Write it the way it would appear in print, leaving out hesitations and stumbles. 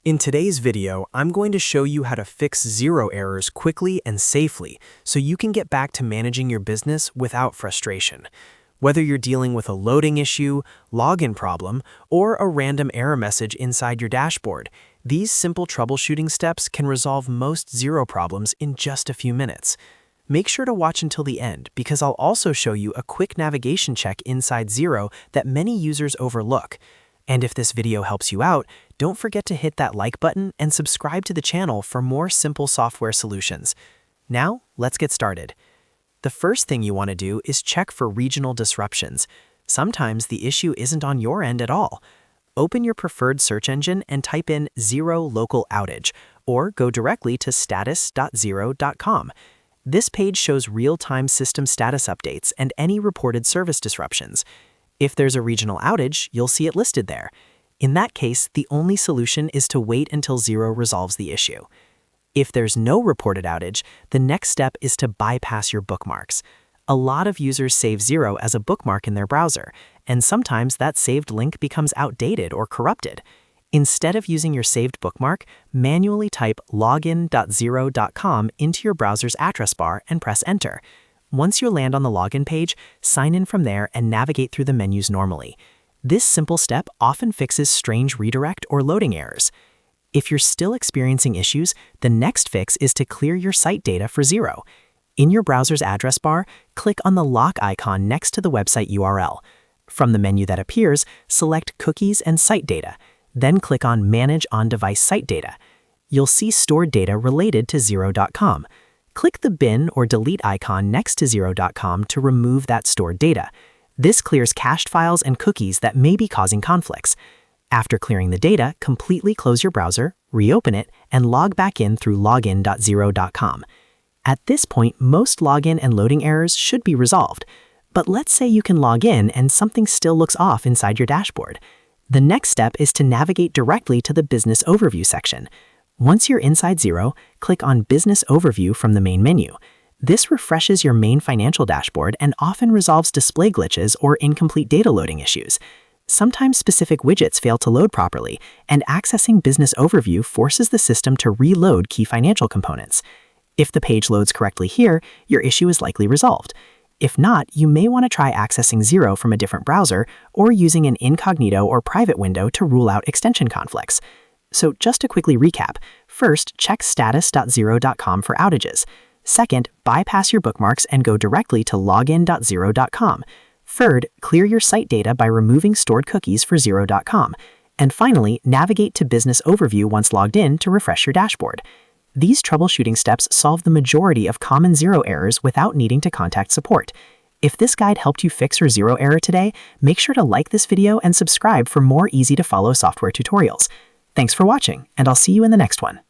In today's video, I'm going to show you how to fix Xero errors quickly and safely so you can get back to managing your business without frustration. Whether you're dealing with a loading issue, login problem, or a random error message inside your dashboard, these simple troubleshooting steps can resolve most Xero problems in just a few minutes. Make sure to watch until the end because I'll also show you a quick navigation check inside Xero that many users overlook. And if this video helps you out, don't forget to hit that like button and subscribe to the channel for more simple software solutions. Now, let's get started. The first thing you want to do is check for regional disruptions. Sometimes the issue isn't on your end at all. Open your preferred search engine and type in Xero local outage, or go directly to status.xero.com. This page shows real-time system status updates and any reported service disruptions. If there's a regional outage, you'll see it listed there. In that case, the only solution is to wait until Xero resolves the issue. If there's no reported outage, the next step is to bypass your bookmarks. A lot of users save Xero as a bookmark in their browser, and sometimes that saved link becomes outdated or corrupted. Instead of using your saved bookmark, manually type login.xero.com into your browser's address bar and press enter. Once you land on the login page, sign in from there and navigate through the menus normally. This simple step often fixes strange redirect or loading errors. If you're still experiencing issues, the next fix is to clear your site data for Xero. In your browser's address bar, click on the lock icon next to the website URL. From the menu that appears, select Cookies and Site Data, then click on Manage On-Device Site Data. You'll see stored data related to Xero.com. Click the bin or delete icon next to Xero.com to remove that stored data. This clears cached files and cookies that may be causing conflicts. After clearing the data, completely close your browser, reopen it, and log back in through login.xero.com. At this point, most login and loading errors should be resolved. But let's say you can log in and something still looks off inside your dashboard. The next step is to navigate directly to the Business Overview section. Once you're inside Xero, click on Business Overview from the main menu. This refreshes your main financial dashboard and often resolves display glitches or incomplete data loading issues. Sometimes specific widgets fail to load properly, and accessing Business Overview forces the system to reload key financial components. If the page loads correctly here, your issue is likely resolved. If not, you may want to try accessing Xero from a different browser or using an incognito or private window to rule out extension conflicts. So just to quickly recap, first, check status.xero.com for outages. Second, bypass your bookmarks and go directly to login.xero.com. Third, clear your site data by removing stored cookies for Xero.com. And finally, navigate to Business Overview once logged in to refresh your dashboard. These troubleshooting steps solve the majority of common Xero errors without needing to contact support. If this guide helped you fix your Xero error today, make sure to like this video and subscribe for more easy-to-follow software tutorials. Thanks for watching, and I'll see you in the next one.